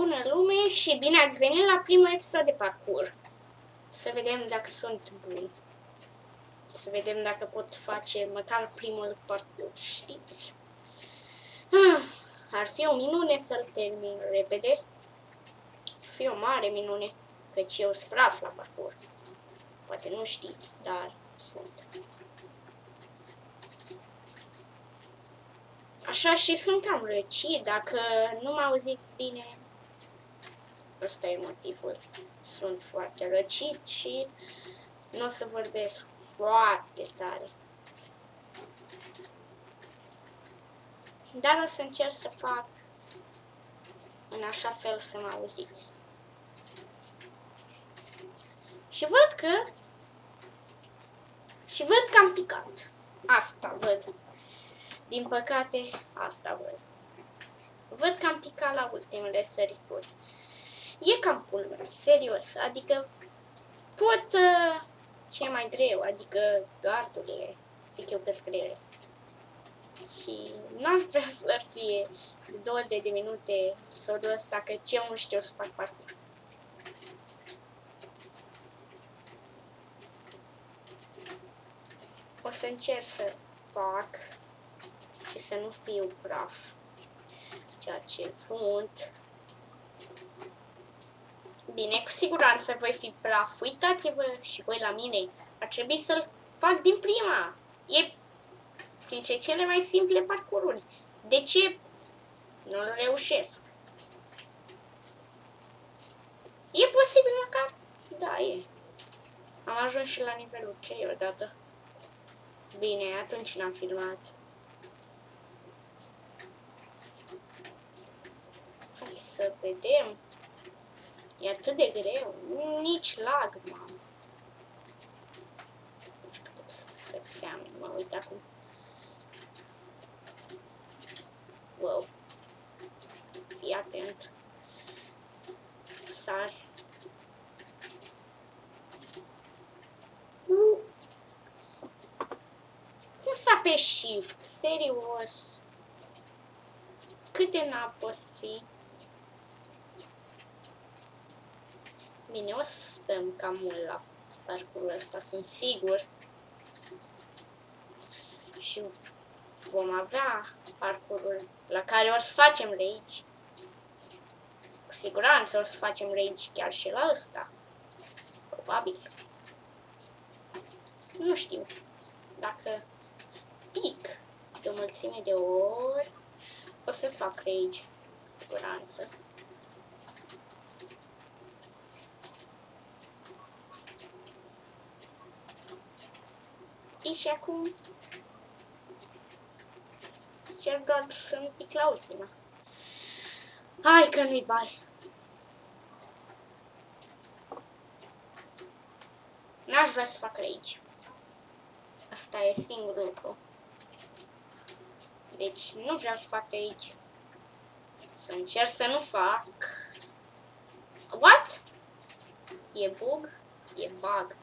Bună lume și bine ați venit la primul episod de parcurs. Să vedem dacă sunt bun. Să vedem dacă pot face măcar primul parcurs, știți? Ar fi o minune să-l termin repede. Ar fi o mare minune, căci eu sunt praf la parcurs. Poate nu știți, dar sunt. Așa și sunt cam răcit, dacă nu mă auziți bine, ăsta e motivul. Sunt foarte răcit și nu o să vorbesc foarte tare. Dar o să încerc să fac în așa fel să mă auziți. Și văd că am picat. Asta văd. Din păcate, asta văd. Văd că am picat la ultimele sărituri. E cam culmea, serios, adică pot ce mai greu, adică gardurile, zic eu că-s grele. Și n-ar vrea să fie 20 de minute episodul ăsta, că eu nu știu să fac parcurs. O să încerc să fac și să nu fiu praf, ceea ce sunt. Bine, cu siguranță voi fi praf. Uitați-vă și voi la mine. Ar trebui să-l fac din prima. E printre cele mai simple parcururi. De ce nu-l reușesc? E posibil măcar? Da, e. Am ajuns și la nivelul 3 odată. Bine, atunci n-am filmat. Hai să vedem. E atât de greu. Nici lag, mamă. Nu știu cât să seamănă. Mă uit acum. Wow. Fii atent. Sari. Cum s-a pe shift? Serios. Cât de n-a poți fi? Bine, o să stăm cam mult la parcursul ăsta, sunt sigur. Și vom avea parcursul la care o să facem rage. Cu siguranță o să facem rage chiar și la ăsta. Probabil. Nu știu. Dacă pic de o mulțime de ori, o să fac rage. Cu siguranță. Și acum cer doar să-mi pic la ultima. Hai că nu-i bai. N-aș vrea să fac rage. Asta e singurul lucru. Deci nu vreau să fac rage. Să încerc să nu fac. What? E bug? E bug.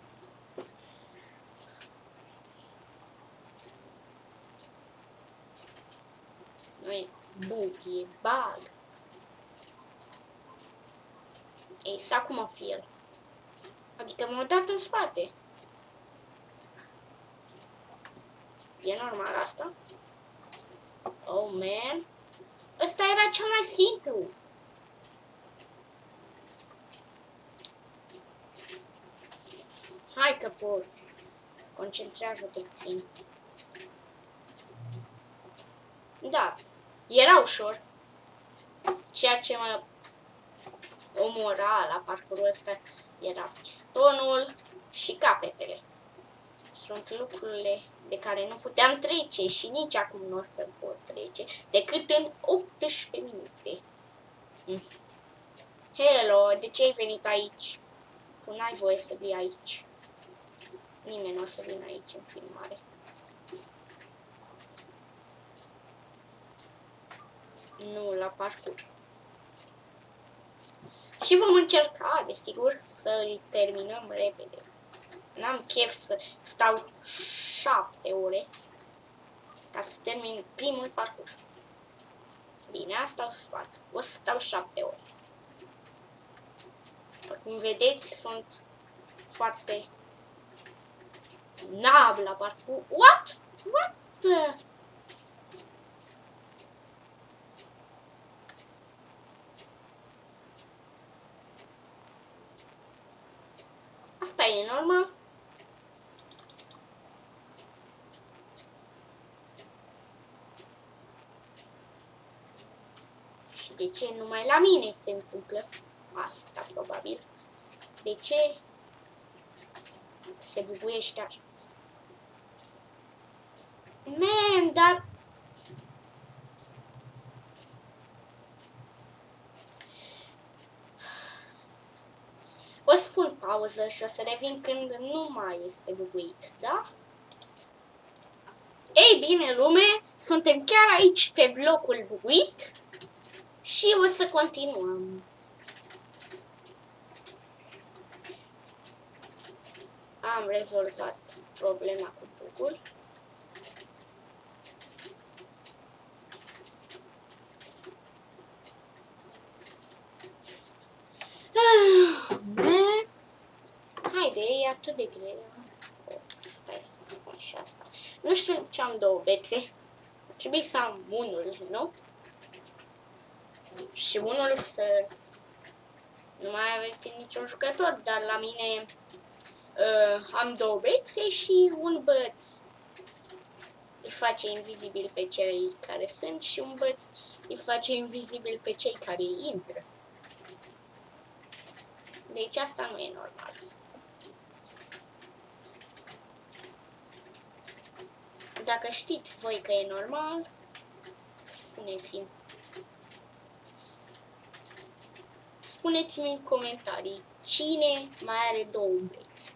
Nu e bug, e bug. Exact cum o fi el. Adică m-a dat în spate. E normal asta? Oh, man. Ăsta era cel mai simplu. Hai că poți. Concentrează-te puțin. Da, era ușor. Ceea ce mă omora la parcursul ăsta era pistonul și capetele. Sunt lucrurile de care nu puteam trece și nici acum nu o să pot trece decât în 18 minute. Hello, de ce ai venit aici? Tu n-ai voie să vii aici. Nimeni nu o să vină aici în filmare. Nu la parcurs. Și vom încerca, desigur, să-l terminăm repede. N-am chef să stau 7 ore ca să termin primul parcurs. Bine, asta o să fac. O să stau 7 ore. După cum vedeți, sunt foarte nab la parcurs. What? What the... Asta e normal. Și de ce numai la mine se întâmplă asta, probabil? De ce se bubuiește așa? Man, dar... O să pun pauză și o să revin când nu mai este bubuit, da? Ei bine, lume, suntem chiar aici pe blocul bubuit și o să continuăm. Am rezolvat problema cu bugul. Haide, e atât de greu. Stai să spun și asta. Nu știu ce am două bețe. Trebuie să am unul, nu? Și unul să nu mai are niciun jucător, dar la mine am două bețe și un băț îi face invizibil pe cei care sunt și un băț îi face invizibil pe cei care intră. Deci asta nu e normal. Dacă știți voi că e normal, spuneți-mi. Spuneți-mi în comentarii cine mai are două bețe.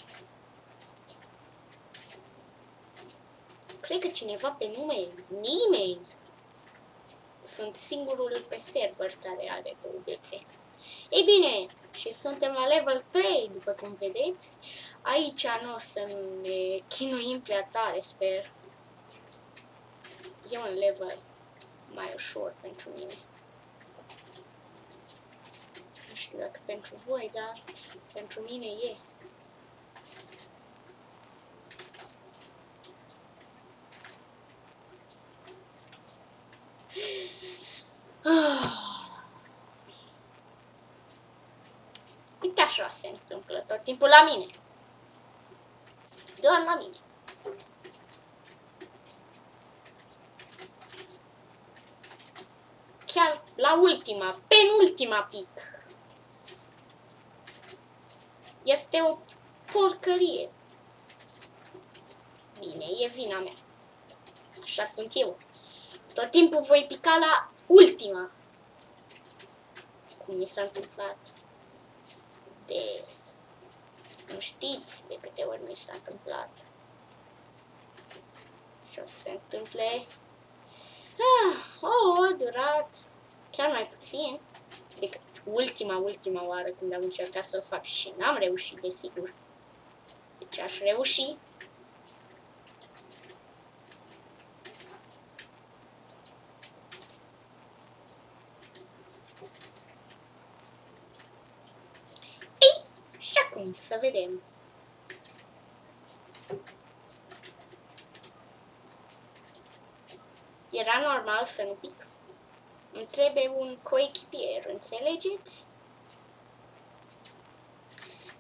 Cred că cineva pe nume nimeni. Sunt singurul pe server care are două bețe. Ei bine, și suntem la level 3, după cum vedeți. Aici nu o să ne chinuim prea tare, sper. E un level mai ușor pentru mine. Nu știu dacă pentru voi, dar pentru mine e. Uite așa se întâmplă tot timpul la mine. Doar la mine. Chiar la ultima, penultima pic. Este o porcărie. Bine, e vina mea. Așa sunt eu. Tot timpul voi pica la ultima. Cum mi s-a întâmplat des. Nu știți de câte ori mi s-a întâmplat. Și o să se întâmple. A durat chiar mai puțin decât ultima oară când am încercat să-l fac și n-am reușit, desigur. Deci aș reuși. Ei, și acum să vedem. Era normal să nu pic. Îmi trebuie un coechipier, înțelegeți?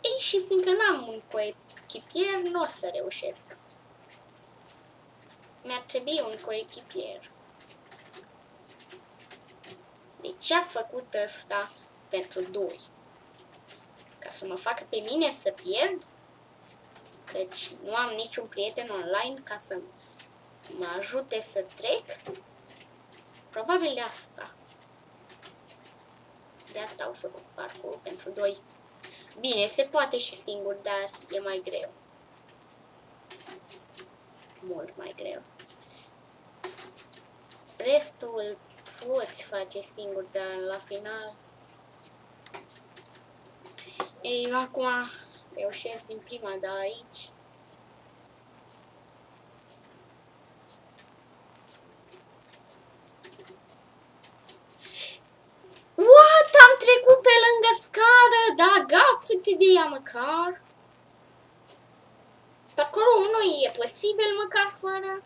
Ei, și fiindcă n-am un coechipier, nu o să reușesc. Mi-ar trebui un coechipier. De ce a făcut ăsta pentru 2? Ca să mă facă pe mine să pierd? Căci nu am niciun prieten online ca să mă ajute să trec? Probabil de asta. De asta au făcut parcurs pentru 2. Bine, se poate și singur, dar e mai greu. Mult mai greu. Restul poți face singur, dar la final... Ei, acum reușesc din prima, dar aici... What? Am trecut pe lângă scară, da, gata! să te dea măcar? Parcurul 1 e posibil măcar fără?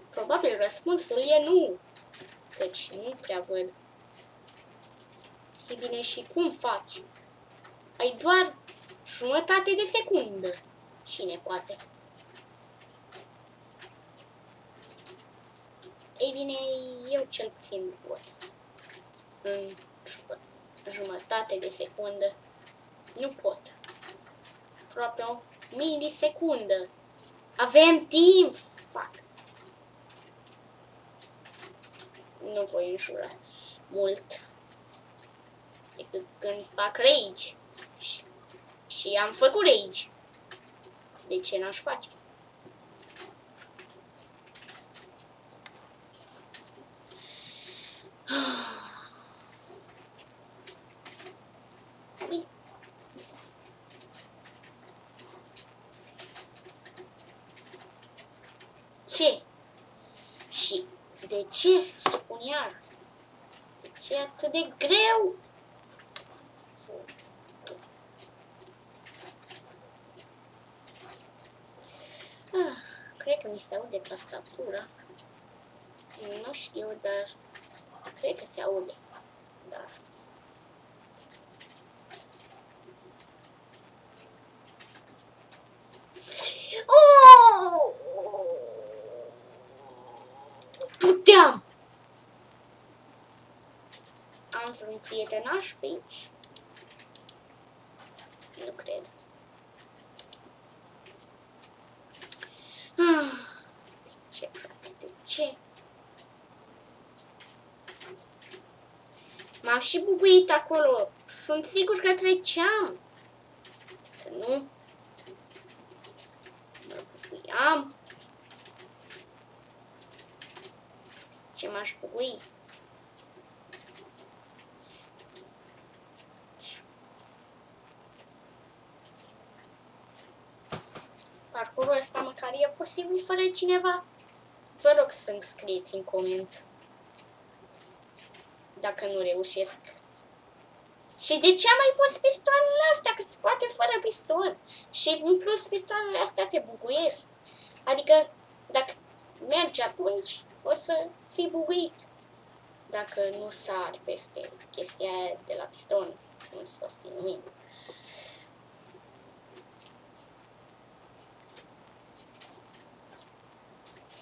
Probabil răspunsul e nu. Deci nu prea văd. E bine, și cum faci? Ai doar jumătate de secundă. Cine poate? Ei bine, eu cel puțin nu pot. În jumătate de secundă nu pot. Aproape o milisecundă. Avem timp! Fac. Nu voi înjura mult decât când fac rage. Și am făcut rage. De ce n-aș face? Ce? Și de ce? Spun iar. De ce e atât de greu? Cred că mi se aude tastatura. Nu știu, dar cred că se aude. Da. Oh! Puteam! Am vreun prietenaș pe aici? Nu cred. De ce, frate? De ce? M-am și bubuit acolo. Sunt sigur că treceam. Că nu. Mă bubuiam. Ce m-aș bubui? Parcurul ăsta măcar e posibil fără cineva? Vă rog să-mi scrieți în coment dacă nu reușesc. Și de ce am mai pus pistoanele astea? Că se poate fără piston. Și în plus pistoanele astea te buguiesc. Adică dacă mergi atunci o să fii buguit. Dacă nu sari peste chestia aia de la piston, nu să fii nimic.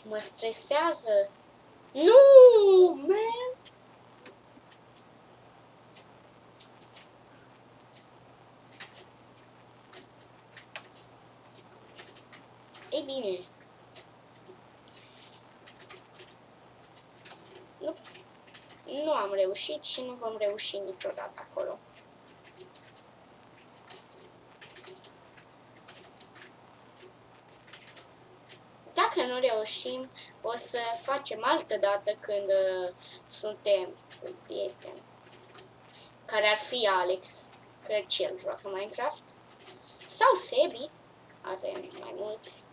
Mă stresează. Nu, man! Ei bine. Nu am reușit și nu vom reuși niciodată acolo. Dacă nu reușim, o să facem altă dată când suntem cu un prieten. Care ar fi Alex. Cred că el joacă Minecraft. Sau Sebi. Avem mai mulți.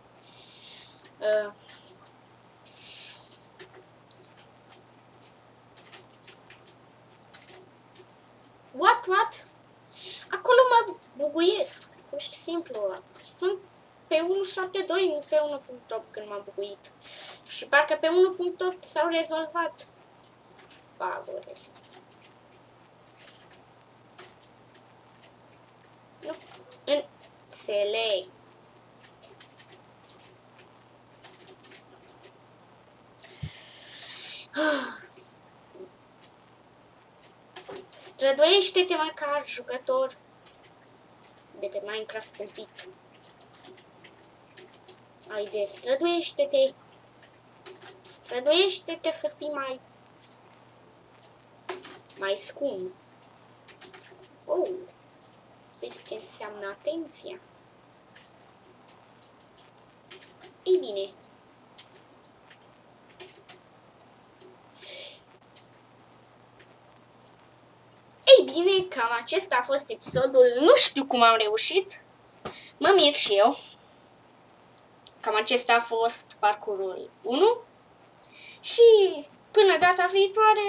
What? Acolo mă buguiesc. Pur și simplu. Sunt pe 1.7.2, nu pe 1.8 când m-am buguit. Și parcă pe 1.8 s-au rezolvat bug-urile. Nu înțeleg. Străduiește-te măcar, jucător de pe Minecraft tâmpit. Haide, străduiește-te. Străduiește-te să fii mai scump. Oh, vezi ce înseamnă atenția. Ei bine. Ei bine, cam acesta a fost episodul. Nu știu cum am reușit. Mă mir și eu. Cam acesta a fost parcurul 1. Și Până data viitoare,